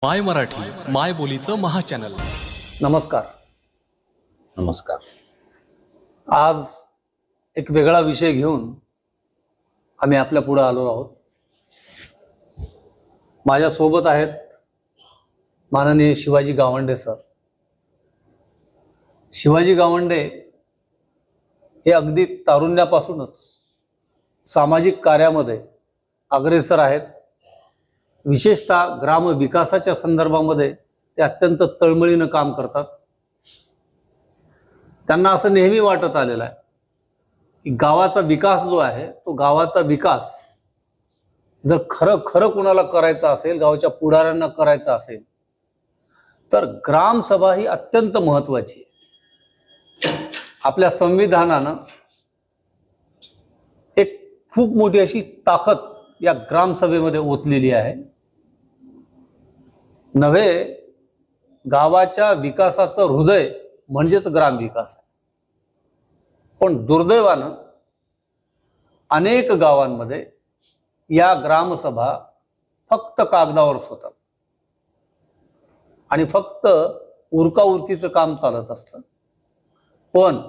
माय मराठी माय बोलीचं महाचॅनल. नमस्कार. नमस्कार. आज एक वेगळा विषय घेऊन आम्ही आपल्या पुढे आलो आहोत. माझ्या सोबत आहेत माननीय शिवाजी गावंडे सर. शिवाजी गावंडे हे अगदी तारुण्यापासूनच सामाजिक कार्यामध्ये अग्रेसर आहेत. विशेषतः ग्राम विकासाच्या संदर्भामध्ये ते अत्यंत तळमळीनं काम करतात. त्यांना असं नेहमी वाटत आलेलं आहे की गावाचा विकास जो आहे तो गावाचा विकास जर खरं कुणाला करायचा असेल, गावाच्या पुढाऱ्यांना करायचा असेल, तर ग्रामसभा ही अत्यंत महत्वाची आहे. आपल्या संविधानानं एक खूप मोठी अशी ताकद या ग्रामसभेमध्ये ओतलेली आहे. नव्हे, गावाच्या विकासाचं हृदय म्हणजेच ग्रामविकास आहे. पण दुर्दैवानं अनेक गावांमध्ये या ग्रामसभा फक्त कागदावरच होतात आणि फक्त उरकाउरकीचं काम चालत असतं. पण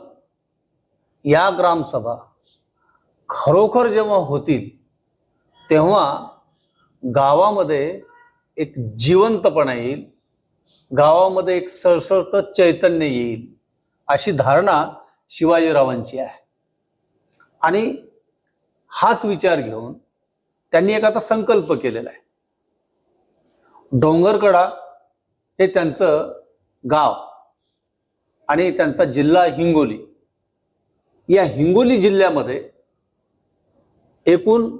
या ग्रामसभा खरोखर जेव्हा होतील तेव्हा गावामध्ये एक जिवंतपणा येईल, गावामध्ये एक सळसळतं चैतन्य येईल, अशी धारणा शिवाजीरावांची आहे. आणि हाच विचार घेऊन त्यांनी एक आता संकल्प केलेला आहे. डोंगरकडा हे त्यांचं गाव आणि त्यांचा जिल्हा हिंगोली. या हिंगोली जिल्ह्यामध्ये एकूण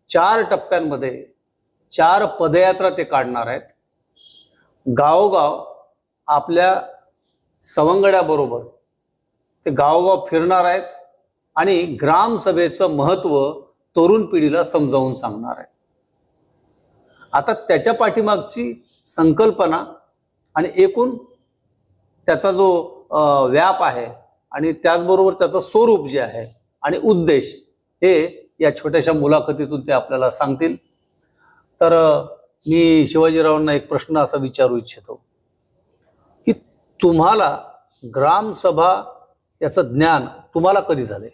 4 टप्प्यांमध्ये 4 पदयात्रा ते काढणार आहेत. गावोगाव आपल्या सवंगड्याबरोबर ते गावोगाव फिरणार आहेत आणि ग्रामसभेचं महत्त्व तरुण पिढीला समजावून सांगणार आहे. आता त्याच्या पाठीमागची संकल्पना आणि एकूण त्याचा जो व्याप आहे आणि त्याचबरोबर त्याचं स्वरूप जे आहे आणि उद्देश हे या छोट्याशा मुलाखतीतून ते आपल्याला सांगतील. तर मी शिवाजीरावांना एक प्रश्न असा विचारू इच्छितो की तुम्हाला ग्रामसभा याचं ज्ञान तुम्हाला कधी झाले?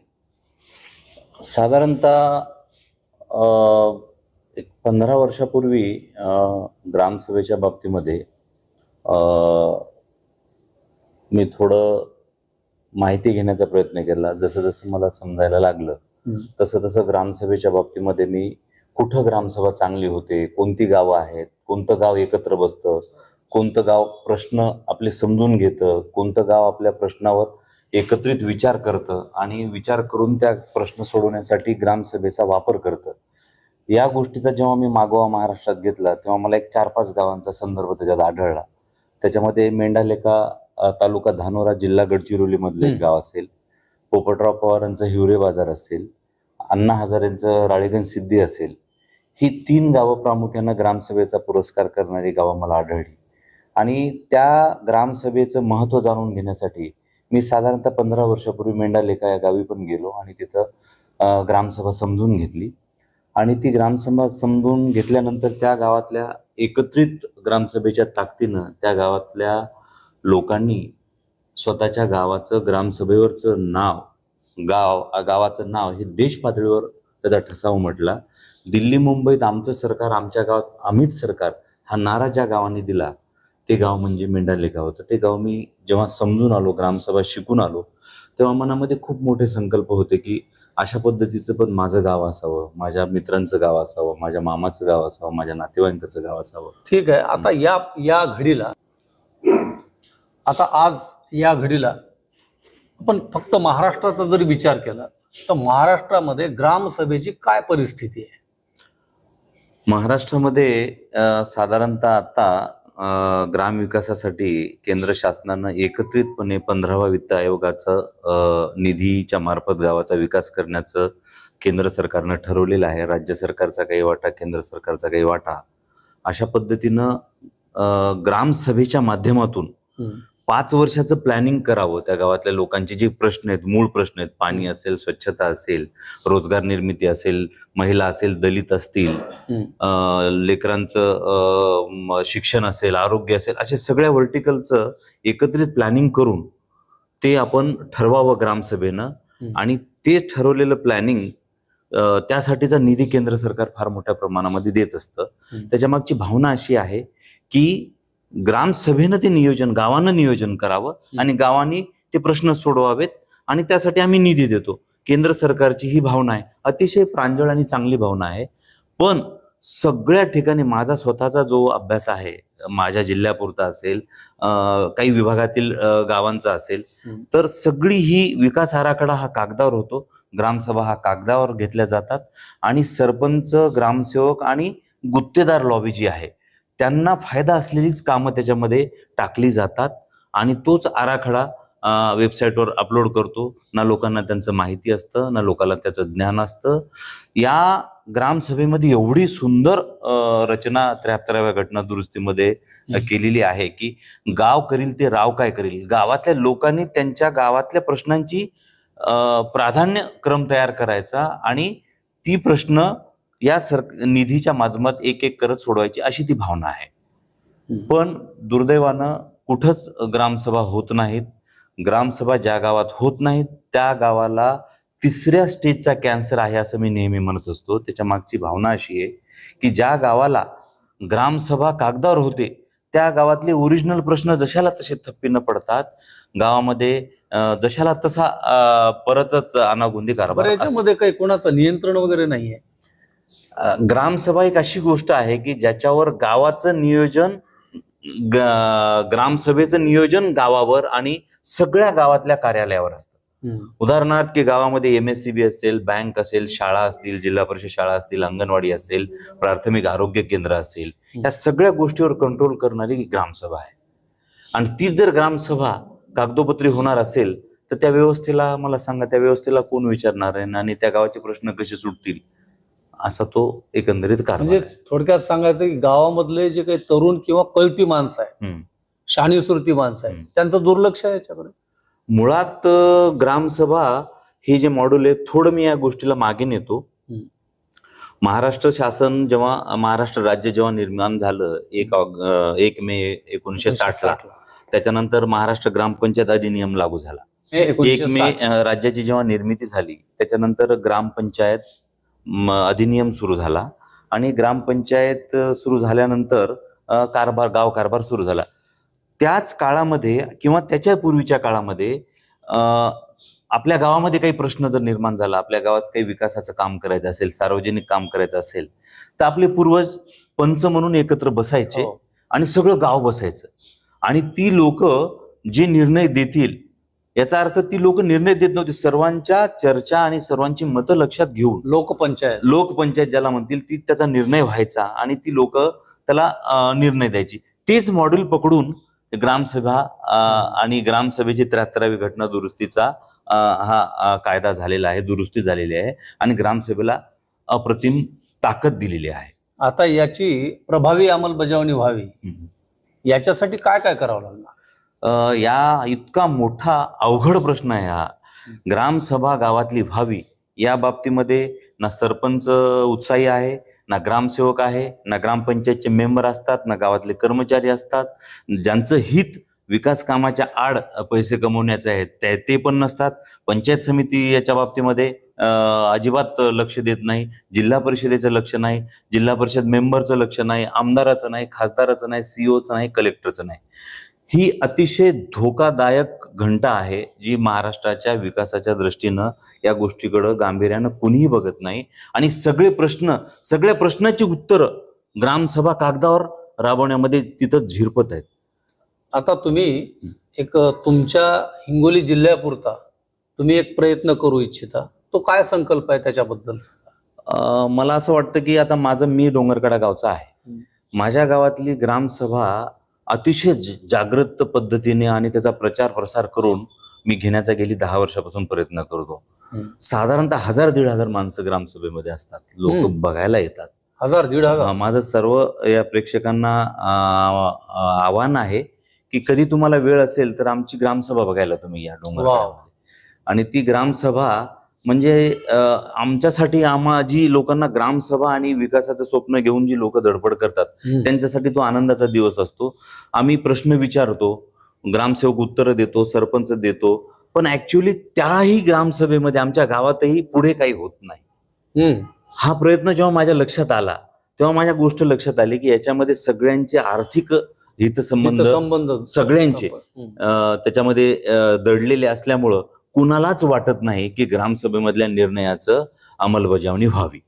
साधारणतः एक 15 वर्षापूर्वी ग्रामसभेच्या बाबतीमध्ये मी थोडं माहिती घेण्याचा प्रयत्न केला. जसं जसं मला समजायला लागलं तसं तसं ग्रामसभेच्या बाबतीमध्ये मी कुठं ग्रामसभा चांगली होते, कोणती गावं आहेत, कोणतं गाव एकत्र बसतं, कोणतं गाव प्रश्न आपले समजून घेतं, कोणतं गाव आपल्या प्रश्नावर एकत्रित विचार करतं आणि विचार करून त्या प्रश्न सोडवण्यासाठी ग्रामसभेचा वापर करतं, या गोष्टीचा जेव्हा मी मागोवा महाराष्ट्रात घेतला तेव्हा मला एक 4-5 गावांचा संदर्भ त्याच्यात आढळला. त्याच्यामध्ये मेंढालेखा तालुका धानोरा जिल्हा गडचिरोलीमधलं एक गाव असेल, पोपटराव पवारांचं हिवरे बाजार असेल, अण्णा हजारेंचं राळेगण सिद्धी असेल. ही 3 गावं प्रामुख्यानं ग्रामसभेचा पुरस्कार करणारी गावं मला आढळली. आणि त्या ग्रामसभेचं महत्त्व जाणून घेण्यासाठी मी साधारणतः 15 वर्षापूर्वी मेंढालेखा या गावी पण गेलो आणि तिथं ग्रामसभा समजून घेतली. आणि ती ग्रामसभा समजून घेतल्यानंतर त्या गावातल्या एकत्रित ग्रामसभेच्या ताकदीनं त्या गावातल्या लोकांनी स्वतःच्या गावाचं ग्रामसभेवरचं नाव, गावाचं नाव हे देश पातळीवर त्याचा ठसा उमटला. दिल्ली मुंबईत आमचं सरकार, आमच्या गावात आम्हीच सरकार हा नारा ज्या गावाने दिला ते गाव म्हणजे मेंढालेखा होतं. ते गाव मी जेव्हा समजून आलो, ग्रामसभा शिकून आलो, तेव्हा मनामध्ये खूप मोठे संकल्प होते की अशा पद्धतीचं पण माझं गाव असावं, माझ्या मित्रांचं गाव असावं, माझ्या मामाचं गाव असावं, माझ्या नातेवाईकांचं गाव असावं. ठीक आहे. आता या घडीला, आता आज या घडीला आपण फक्त महाराष्ट्राचा जर विचार केला तर महाराष्ट्रामध्ये ग्रामसभेची काय परिस्थिती आहे? महाराष्ट्रामध्ये साधारणतः आता ग्रामविकासासाठी केंद्र शासनानं एकत्रितपणे 15वा वित्त आयोगाचा निधीच्या मार्फत गावाचा विकास करण्याचं केंद्र सरकारनं ठरवलेलं आहे. राज्य सरकारचा काही वाटा, केंद्र सरकारचा काही वाटा, अशा पद्धतीनं ग्रामसभेच्या माध्यमातून 5 वर्षाचं प्लॅनिंग करावं. त्या गावातल्या लोकांचे जे प्रश्न आहेत, मूळ प्रश्न आहेत, पाणी असेल, स्वच्छता असेल, रोजगार निर्मिती असेल, महिला असेल, दलित असतील, लेकरांचं शिक्षण असेल, आरोग्य असेल, अशा सगळ्या व्हर्टिकलचं एकत्रित प्लॅनिंग करून ते आपण ठरवावं ग्रामसभेनं. आणि ते ठरवलेलं प्लॅनिंग, त्यासाठीचा निधी केंद्र सरकार फार मोठ्या प्रमाणामध्ये देत असतं. त्याच्या मागची भावना अशी आहे की ग्रामसभेनं ते नियोजन, गावानं नियोजन करावं आणि गावांनी ते प्रश्न सोडवावेत आणि त्यासाठी आम्ही निधी देतो. केंद्र सरकारची ही भावना आहे, अतिशय प्रांजळ आणि चांगली भावना आहे. पण सगळ्या ठिकाणी माझा स्वतःचा जो अभ्यास आहे, माझ्या जिल्ह्यापुरता असेल, काही विभागातील गावांचा असेल, तर सगळी ही विकास आराखडा हा कागदावर होतो, ग्रामसभा हा कागदावर घेतल्या जातात आणि सरपंच, ग्रामसेवक आणि गुत्तेदार लॉबी जी आहे त्यांना फायदा असलेलीच कामं त्याच्यामध्ये टाकली जातात आणि तोच आराखडा वेबसाईटवर अपलोड करतो. ना लोकांना त्यांचं माहिती असतं, ना लोकांना त्याचं ज्ञान असतं. या ग्रामसभेमध्ये एवढी सुंदर रचना 73व्या घटना दुरुस्तीमध्ये केलेली आहे की गाव करील ते राव काय करील. गावातल्या लोकांनी त्यांच्या गावातल्या प्रश्नांची प्राधान्यक्रम तयार करायचा आणि ती प्रश्न या निधीच्या माध्यमात एक एक करत सोडवायची, अशी ती भावना आहे. पण दुर्दैवानं कुठंच ग्रामसभा होत नाहीत. ग्रामसभा ज्या गावात होत नाहीत त्या गावाला 3ऱ्या स्टेजचा कॅन्सर आहे असं मी नेहमी म्हणत असतो. त्याच्या मागची भावना अशी आहे की ज्या गावाला ग्रामसभा कागदावर होते त्या गावातले ओरिजिनल प्रश्न जशाला तसे थप्पी न पडतात, गावामध्ये जशाला तसा परतच अनागोंदी कारभार. याच्यामध्ये काही कोणाचं नियंत्रण वगैरे नाहीये. ग्रामसभा एक अशी गोष्ट आहे की ज्याच्यावर गावाचं नियोजन, ग्रामसभेचं नियोजन गावावर आणि सगळ्या गावातल्या कार्यालयावर असतं. उदाहरणार्थ की गावामध्ये MSCB असेल, बँक असेल, शाळा असतील, जिल्हा परिषद शाळा असतील, अंगणवाडी असेल, प्राथमिक आरोग्य केंद्र असेल, या सगळ्या गोष्टीवर कंट्रोल करणारी ग्रामसभा आहे. आणि तीच जर ग्रामसभा कागदोपत्री होणार असेल तर त्या व्यवस्थेला, मला सांगा, त्या व्यवस्थेला कोण विचारणार आहे आणि त्या गावाचे प्रश्न कसे सुटतील, असा तो एकंदरीत कारभार आहे. म्हणजे थोडक्यात सांगायचं की गावामधले जे काही तरुण किंवा कळती माणसं आहेत, शहाणी सुरती माणसं आहेत, त्यांचं दुर्लक्ष आहे याच्याकडे. मुळात ग्रामसभा हे जे मॉड्यूल आहे, थोडं मी या गोष्टीला मागे नेतो. महाराष्ट्र शासन जेव्हा, महाराष्ट्र राज्य जेव्हा निर्माण झालं 1 मे 1960ला, त्याच्यानंतर महाराष्ट्र ग्रामपंचायत अधिनियम लागू झाला. 1 मे राज्याची जेव्हा निर्मिती झाली त्याच्यानंतर ग्रामपंचायत अधिनियम सुरू झाला आणि ग्रामपंचायत सुरू झाल्यानंतर गाव कारभार सुरू झाला. त्याच काळामध्ये किंवा त्याच्या पूर्वीच्या काळामध्ये आपल्या गावामध्ये काही प्रश्न जर निर्माण झाला, आपल्या गावात काही विकासाचं काम करायचं असेल, सार्वजनिक काम करायचं असेल, तर आपले पूर्वज पंच म्हणून एकत्र बसायचे आणि सगळं गाव बसायचं आणि ती लोक जे निर्णय देतील, याचा अर्थ ती लोक निर्णय देत नव्हती, सर्वांच्या चर्चा आणि सर्वांची मतं लक्षात घेऊन लोकपंचायत ज्याला म्हणतील ती, त्याचा निर्णय व्हायचा आणि ती लोक त्याला निर्णय द्यायची. तेच मॉड्यूल पकडून ग्रामसभा आणि ग्रामसभेची 73वी घटना दुरुस्तीचा हा कायदा झालेला आहे, दुरुस्ती झालेली आहे आणि ग्रामसभेला अप्रतिम ताकद दिलेली आहे. आता याची प्रभावी अंमलबजावणी व्हावी याच्यासाठी काय काय करावं लागणार? या इतका मोठा अवघड प्रश्न आहे हा. ग्रामसभा गावातली व्हावी या बाबतीमध्ये ना सरपंच उत्साही आहे, ना ग्रामसेवक आहे, ना ग्रामपंचायतचे मेंबर असतात, ना गावातले कर्मचारी असतात. ज्यांचं हित विकास कामाच्या आड पैसे कमवण्याचे आहेत ते पण नसतात. पंचायत समिती याच्या बाबतीमध्ये अजिबात लक्ष देत नाही. जिल्हा परिषदेचं लक्ष नाही, जिल्हा परिषद मेंबरचं लक्ष नाही, आमदाराचं नाही, खासदाराचं नाही, CEOचं नाही, कलेक्टरचं नाही. ही अतिशय धोकादायक घंटा आहे जी महाराष्ट्राच्या विकासाच्या दृष्टीनं या गोष्टीकडं गांभीर्यानं कुणीही बघत नाही आणि सगळ्या प्रश्नाची उत्तरं ग्रामसभा कागदावर राबवण्यामध्ये तिथं झिरपत आहेत. आता तुम्ही एक तुमच्या हिंगोली जिल्ह्यापुरता तुम्ही एक प्रयत्न करू इच्छिता, तो काय संकल्प आहे त्याच्याबद्दल सांगा. मला असं वाटतं की आता मी डोंगरकडा गावचा आहे. माझ्या गावातली ग्रामसभा अतिशय जागृत पद्धतीने आणि त्याचा प्रचार प्रसार करून मी घेण्याचा गेली 10 वर्षापासून प्रयत्न करतो. साधारणतः 1000-1500 माणसं ग्रामसभेमध्ये असतात, लोक बघायला येतात. 1000-1500. माझं सर्व या प्रेक्षकांना आव्हान आहे की कधी तुम्हाला वेळ असेल तर आमची ग्रामसभा बघायला तुम्ही या डोंगरकड्यामध्ये. आणि ती ग्रामसभा म्हणजे आमच्यासाठी जी लोकांना ग्रामसभा आणि विकासाचं स्वप्न घेऊन जी लोक धडपड करतात त्यांच्यासाठी तो आनंदाचा दिवस असतो. आम्ही प्रश्न विचारतो, ग्रामसेवक उत्तरं देतो, सरपंच देतो, पण ऍक्च्युली त्याही ग्रामसभेमध्ये आमच्या गावातही पुढे काही होत नाही. हा प्रयत्न जेव्हा माझ्या लक्षात आला तेव्हा माझ्या गोष्ट लक्षात आली की याच्यामध्ये सगळ्यांचे आर्थिक हितसंबंध सगळ्यांचे त्याच्यामध्ये दडलेले असल्यामुळं कुणालाच वाटत नाही की ग्रामसभेमधल्या निर्णयाचं अंमलबजावणी व्हावी.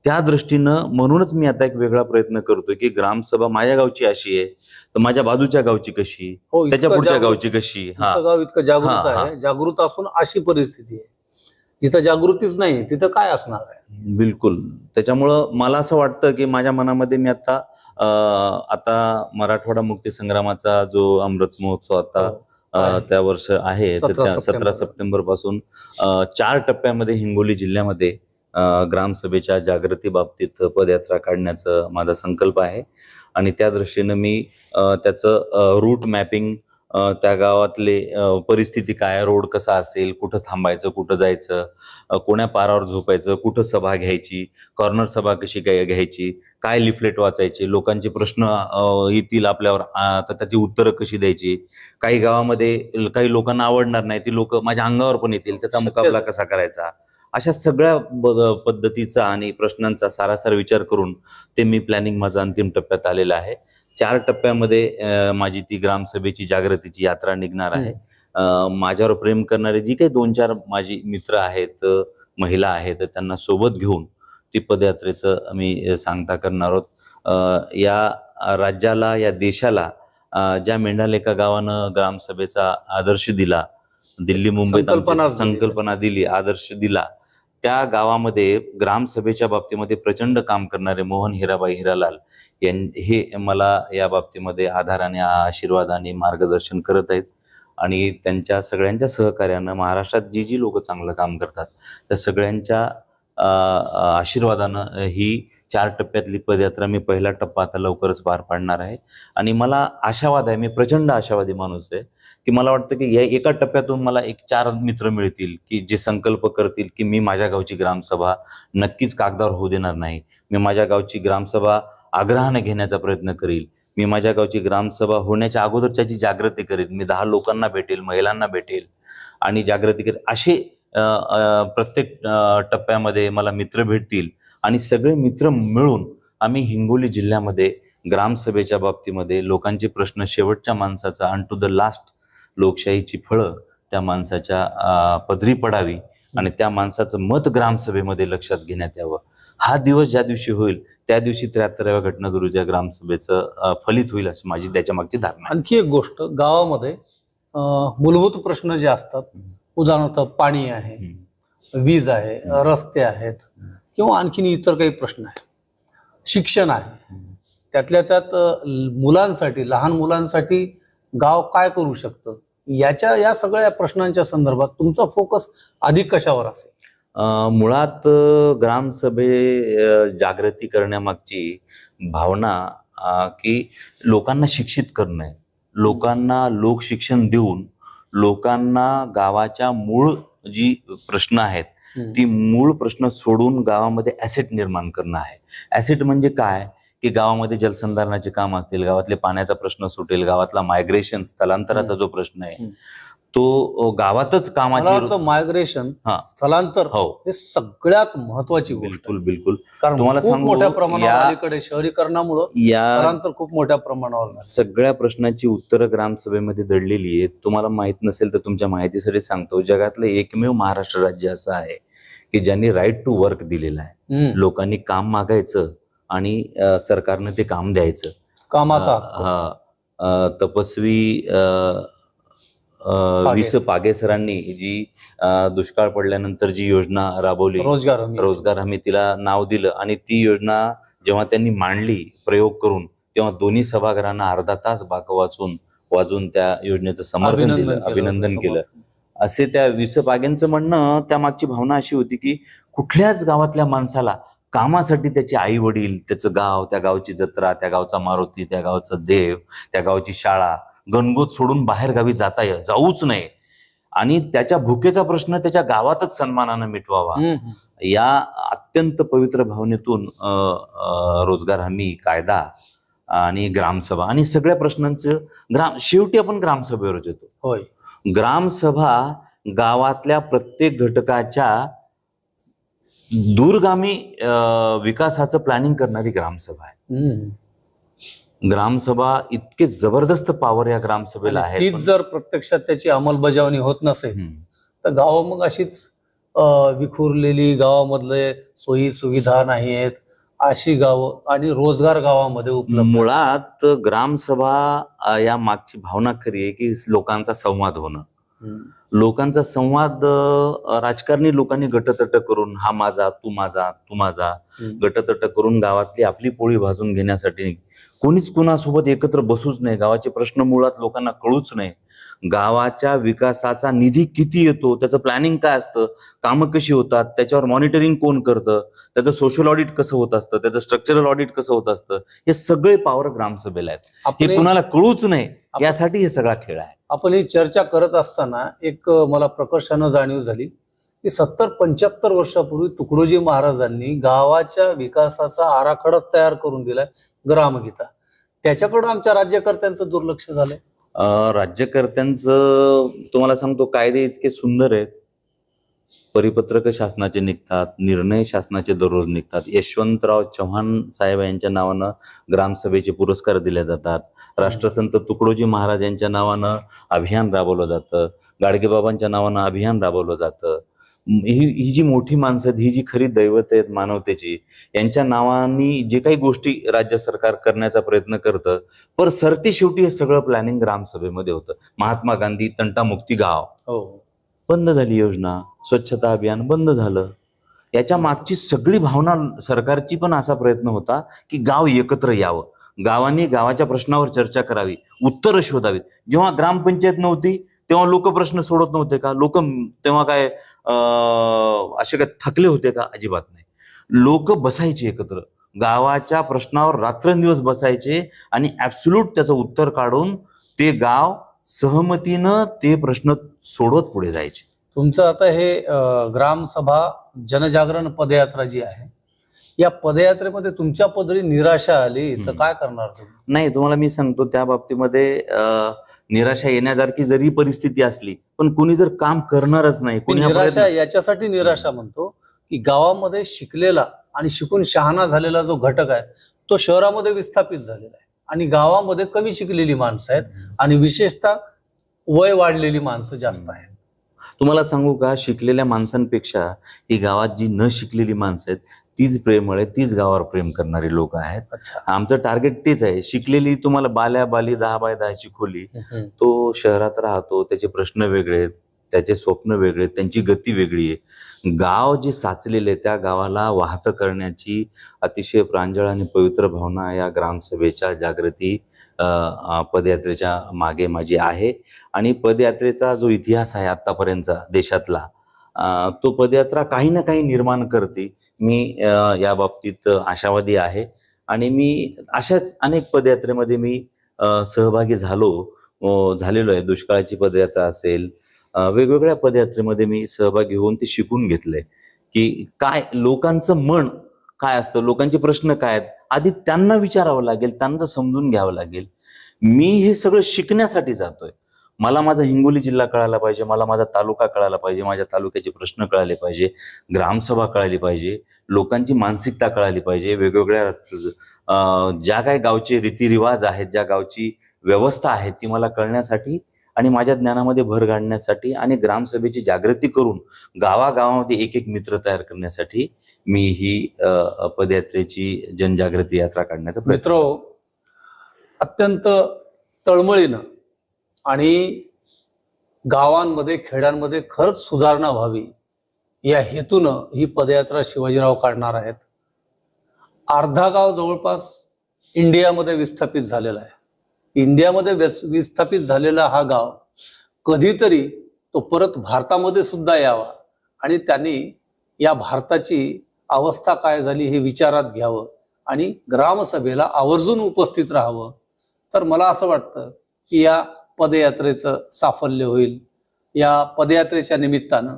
त्या दृष्टीनं म्हणूनच मी आता एक वेगळा प्रयत्न करतोय की ग्रामसभा माझ्या गावची अशी आहे तर माझ्या बाजूच्या गावची कशी, त्याच्या पुढच्या गावची कशी. गाव इतकं जागृत आहे, जागृत असून अशी परिस्थिती आहे. जिथं जागृतीच नाही तिथं काय असणार आहे. बिलकुल. त्याच्यामुळं मला असं वाटतं की माझ्या मनामध्ये मी आता मराठवाडा मुक्ती संग्रामाचा जो अमृत महोत्सव आता त्या वर्ष आहे, 17 सप्टेंबर पासून 4 टप्प्यामध्ये हिंगोली जिल्ह्यामध्ये ग्रामसभेच्या जागृती बाबतीत पदयात्रा काढण्याचा माझा संकल्प आहे. आणि त्या दृष्टीनं मी त्याचं रूट मॅपिंग, त्या गावातले परिस्थिती काय, रोड कसा असेल, कुठं थांबायचं, कुठं जायचं, कोण्या पारावर झोपायचं, कुठं सभा घ्यायची, कॉर्नर सभा कशी काय घ्यायची, काय लिफलेट वाचायचे, लोकांचे प्रश्न येतील आपल्यावर तर त्याची उत्तरं कशी द्यायची, काही गावामध्ये काही लोकांना आवडणार नाही, ती लोक माझ्या अंगावर पण येतील, त्याचा मुकाबला कसा करायचा, अशा सगळ्या पद्धतीचा आणि प्रश्नांचा सारासार विचार करून ते मी प्लॅनिंग माझं अंतिम टप्प्यात आलेलं आहे. 4 टप्प्यामध्ये माझी ती ग्रामसभेची जागृतीची यात्रा निघणार आहे. माझ्यावर प्रेम करणारे जी काही 2-4 माझी मित्र आहेत, महिला आहेत, त्यांना सोबत घेऊन ती पदयात्रेचं आम्ही सांगता करणार आहोत. या राज्याला, या देशाला ज्या मेंढालेखा गावानं ग्रामसभेचा आदर्श दिला, दिल्ली मुंबईत संकल्पना दिली, आदर्श दिला, त्या गावामध्ये ग्रामसभेच्या बाबतीमध्ये प्रचंड काम करणारे मोहन हिराबाई हिरालाल हे मला या बाबतीमध्ये आधाराने, आशीर्वादाने मार्गदर्शन करत आहेत. आणि त्यांच्या सगळ्यांच्या सहकार्यानं महाराष्ट्रात जी लोक चांगलं काम करतात त्या सगळ्यांच्या आशीर्वादानं ही 4 टप्प्यातली पदयात्रा मी पहिला टप्पा आता लवकरच पार पाडणार आहे. आणि मला आशावाद आहे, मी प्रचंड आशावादी माणूस आहे की मला वाटतं की या एका टप्प्यातून मला 4 मित्र मिळतील की जे संकल्प करतील की मी माझ्या गावची ग्रामसभा नक्कीच कागदावर होऊ देणार नाही, मी माझ्या गावची ग्रामसभा आग्रहाने घेण्याचा प्रयत्न करील, मी माझ्या गावची ग्रामसभा होण्याच्या अगोदरची जागृती करेल, मी 10 लोकांना भेटेल, महिलांना भेटेल आणि जागृती करेल. असे प्रत्येक टप्प्यामध्ये मला मित्र भेटतील आणि सगळे मित्र मिळून आम्ही हिंगोली जिल्ह्यामध्ये ग्रामसभेच्या बाबतीमध्ये लोकांचे प्रश्न, शेवटच्या माणसाचा अन टू द लास्ट लोकशाहीची फळं त्या माणसाच्या पदरी पडावी आणि त्या माणसाचं मत ग्रामसभेमध्ये लक्षात घेण्यात यावं. हा दिवस ज्या दिवशी होईल त्या दिवशी 73व्या घटनादुरुस्तीच्या ग्रामसभेचं फलित होईल अशी माझी त्याच्या मागची धारणा. आणखी एक गोष्ट, गावामध्ये मूलभूत प्रश्न जे असतात, उदाहरणार्थ पाणी आहे, वीज आहे, रस्ते आहेत किंवा आणखीन इतर काही प्रश्न आहेत, शिक्षण आहे, त्यातल्या त्यात मुलांसाठी, लहान मुलांसाठी गाव काय करू शकतं, या सगळ्या प्रश्नांच्या संदर्भात तुमचा फोकस अधिक कशावर असेल? मुळात ग्रामसभे जागृती करण्यामागची भावना की लोकांना शिक्षित करणं आहे, लोकांना लोकशिक्षण देऊन लोकांना गावाच्या मूळ जी प्रश्न आहेत ती मूळ प्रश्न सोडून गावामध्ये ऍसेट निर्माण करणं आहे. ऍसेट म्हणजे काय की गावामध्ये जलसंधारणाचे काम असतील, गावातले पाण्याचा प्रश्न सुटेल, गावातला मायग्रेशन, स्थलांतराचा जो प्रश्न आहे तो गावातच कामाची मायग्रेशन, स्थलांतर हे सगळ्यात महत्वाची गोष्ट. बिलकुल. कारण तुम्हाला सांगू, मोठ्या प्रमाणावर अलीकडे शहरीकरणामुळे स्थलांतर खूप मोठ्या प्रमाणावर सगळ्या प्रश्नांची उत्तरं ग्रामसभेमध्ये दडलेली आहेत. तुम्हाला माहित नसेल तर तुमच्या माहितीसाठी सांगतो, जगातलं एकमेव महाराष्ट्र राज्य असं आहे की ज्यांनी राईट टू वर्क दिलेला आहे. लोकांनी काम मागायचं आणि सरकारनं ते काम द्यायचं, कामाचा. तपस्वी विस पागे सरांनी जी दुष्काळ पडल्यानंतर जी योजना राबवली, रोजगार हमी, तिला नाव दिलं. आणि ती योजना जेव्हा त्यांनी मांडली प्रयोग करून, तेव्हा दोन्ही सभागृहांना अर्धा तास बाक वाजून त्या योजनेचं समर्थन दिलं, अभिनंदन केलं. असे त्या विस पागेंचं म्हणणं, त्या मागची भावना अशी होती की कुठल्याच गावातल्या माणसाला कामासाठी त्याचे आई वडील, त्याचं गाव, त्या गावची जत्रा, त्या गावचा मारुती, त्या गावचं देव, त्या गावची शाळा, गणगोत सोडून बाहेर गावी जाऊच नये आणि त्याच्या भुकेचा प्रश्न त्याच्या गावातच सन्मानानं मिटवावा. या अत्यंत पवित्र भावनेतून रोजगार हमी कायदा आणि ग्रामसभा आणि सगळ्या प्रश्नांचं शेवटी आपण ग्रामसभेवरच येतो. होय, ग्रामसभा गावातल्या प्रत्येक घटकाच्या दूरगामी विकासाचं प्लॅनिंग करणारी ग्रामसभा आहे. ग्रामसभा इतके जबरदस्त पॉवर या ग्रामसभेला आहे. तीच जर प्रत्यक्षात त्याची अंमलबजावणी होत नसेल तर गाव मग अशीच विखुरलेली, गावामधले सोयी सुविधा नाही आहेत अशी गावं आणि रोजगार गावामध्ये उपलब्ध. मुळात ग्रामसभा या मागची भावना खरी आहे की लोकांचा संवाद होणं. लोकांचा संवाद राजकारणी लोकांनी गटतट करून हा माझा तू माझा तू माझा गटतट करून गावातली आपली पोळी भाजून घेण्यासाठी कोणीच कुणासोबत एकत्र बसूच नाही. गावाचे प्रश्न मुळात लोकांना कळूच नाही. गावाच्या विकासाचा निधी किती येतो, त्याचं प्लॅनिंग काय असतं, कामं कशी होतात, त्याच्यावर मॉनिटरिंग कोण करतं, त्याचं सोशल ऑडिट कसं होत असतं, त्याचं स्ट्रक्चरल ऑडिट कसं होत असतं, हे सगळे पॉवर ग्रामसभेला आहेत. हे कुणाला कळूच नाही यासाठी हे सगळा खेळ आहे. आपण ही चर्चा करत असताना एक मला प्रकर्षानं जाणीव झाली की 70-75 वर्षापूर्वी तुकडोजी महाराजांनी गावाच्या विकासाचा आराखडाच तयार करून दिलाय, ग्रामगीता. त्याच्याकडून आमच्या राज्यकर्त्यांचं दुर्लक्ष झालंय. राज्यकर्त्यांचं तुम्हाला सांगतो, कायदे इतके सुंदर आहेत, परिपत्रक शासनाचे निघतात, निर्णय शासनाचे दररोज निघतात. यशवंतराव चव्हाण साहेब यांच्या नावानं ग्रामसभेचे पुरस्कार दिले जातात. राष्ट्रसंत तुकडोजी महाराज यांच्या नावानं अभियान राबवलं जातं. गाडगेबाबांच्या नावानं अभियान राबवलं जातं. ही जी मोठी माणसं आहेत, ही जी खरी दैवत आहेत मानवतेची, यांच्या नावानी जे काही गोष्टी राज्य सरकार करण्याचा प्रयत्न करतं, पण सरती शेवटी हे सगळं प्लॅनिंग ग्रामसभेमध्ये होतं. महात्मा गांधी तंटामुक्ती गाव बंद झाली, योजना स्वच्छता अभियान बंद झालं. याच्या मागची सगळी भावना सरकारची पण असा प्रयत्न होता की गाव एकत्र यावं, गावांनी गावाच्या प्रश्नावर चर्चा करावी, उत्तरं शोधावीत. जेव्हा ग्रामपंचायत नव्हती तेव्हा लोक प्रश्न सोडत नव्हते का? लोक तेव्हा काय असे काय थकले होते का? अजिबात नाही. लोक बसायचे एकत्र, गावाच्या प्रश्नावर रात्रंदिवस बसायचे आणि ऍब्सोल्यूट त्याचं उत्तर काढून ते गाव सहमतीनं ते प्रश्न सोडवत पुढे जायचे. तुमचं आता हे ग्रामसभा जनजागरण पदयात्रा जी आहे, या पदयात्रेमध्ये तुमच्या पदरी निराशा आली तर काय करणार तुम्ही? नाही, तुम्हाला मी सांगतो, त्या बाबतीमध्ये निराशा येण्यासारखी जरी परिस्थिती असली, पण कोणी जर काम करणारच नाही, कोणी निराशा याच्यासाठी निराशा म्हणतो की गावामध्ये शिकलेला आणि शिकून शहाणा झालेला जो घटक आहे तो शहरामध्ये विस्थापित झालेला आहे आणि गावामध्ये कमी शिकलेली माणसं आहेत आणि विशेषतः वय वाढलेली माणसं जास्त आहेत. तुम्हाला सांगू का, शिकलेल्या माणसांपेक्षा ही गावात जी न शिकलेली माणसं आहेत तीच प्रेमळ आहेत, तीच गावावर प्रेम करणारी लोक आहेत. आमचं टार्गेट तेच आहे. शिकलेली तुम्हाला बाल्या बाली 10x10ची खोली, तो शहरात राहतो, त्याचे प्रश्न वेगळे आहेत, त्याचे स्वप्न वेगळे, त्यांची गती वेगळी आहे. गाव जे साचलेले त्या गावाला वाहतं करण्याची अतिशय प्रांजळ आणि पवित्र भावना या ग्रामसभेच्या जागृती पदयात्रेच्या मागे माझी आहे. आणि पदयात्रेचा जो इतिहास आहे आतापर्यंतचा देशातला, तो पदयात्रा काही ना काही निर्माण करते. मी या बाबतीत आशावादी आहे आणि मी अशाच अनेक पदयात्रेमध्ये मी सहभागी झालेलो आहे. दुष्काळाची पदयात्रा असेल, वेगवेगळ्या पदयात्रेमध्ये मी सहभागी होऊन ते शिकून घेतलंय की काय लोकांचं मन काय असतं, लोकांचे प्रश्न काय आहेत, आधी त्यांना विचारावं लागेल, त्यांना समजून घ्यावं लागेल. मी हे सगळं शिकण्यासाठी जातोय. मला माझा हिंगोली जिल्हा कळायला पाहिजे, मला माझा तालुका कळायला पाहिजे, माझ्या तालुक्याचे प्रश्न कळाले पाहिजे, ग्रामसभा कळाली पाहिजे, लोकांची मानसिकता कळाली पाहिजे, वेगवेगळ्या ज्या काही गावचे रीतिरिवाज आहेत, ज्या गावची व्यवस्था आहे ती मला कळण्यासाठी आणि माझ्या ज्ञानामध्ये भर घालण्यासाठी आणि ग्रामसभेची जागृती करून गावागावामध्ये एक एक मित्र तयार करण्यासाठी मी ही पदयात्रेची जनजागृती यात्रा काढण्याचा प्रयत्न. मित्र, अत्यंत तळमळीनं आणि गावांमध्ये खेड्यांमध्ये खरंच सुधारणा व्हावी या हेतूनं ही पदयात्रा शिवाजीराव काढणार आहेत. अर्धा गाव जवळपास इंडियामध्ये विस्थापित झालेला आहे. इंडियामध्ये विस्थापित झालेला हा गाव कधीतरी तो परत भारतामध्ये सुद्धा यावा आणि त्यांनी या भारताची अवस्था काय झाली हे विचारात घ्यावं आणि ग्रामसभेला आवर्जून उपस्थित राहावं. तर मला असं वाटतं की या पदयात्रेचं साफल्य होईल. या पदयात्रेच्या निमित्तानं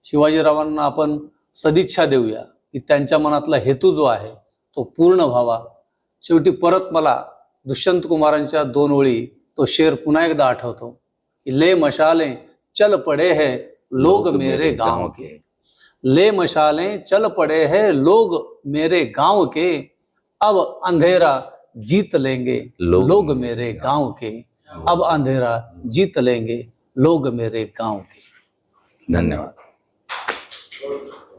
शिवाजीरावांना आपण सदिच्छा देऊया की त्यांच्या मनातला हेतू जो आहे तो पूर्ण व्हावा. शेवटी परत मला दुष्यंत कुमारांच्या 2 ओळी तो शेर पुन्हा एकदा आठवतो की ले मशालें चल पड़े है लोग मेरे गांव के, ले मशालें चल पड़े है लोग मेरे गांव के, अब अंधेरा जीत लेंगे लोग मेरे गांव के, अब अंधेरा जीत लेंगे लोग मेरे गांव के. धन्यवाद.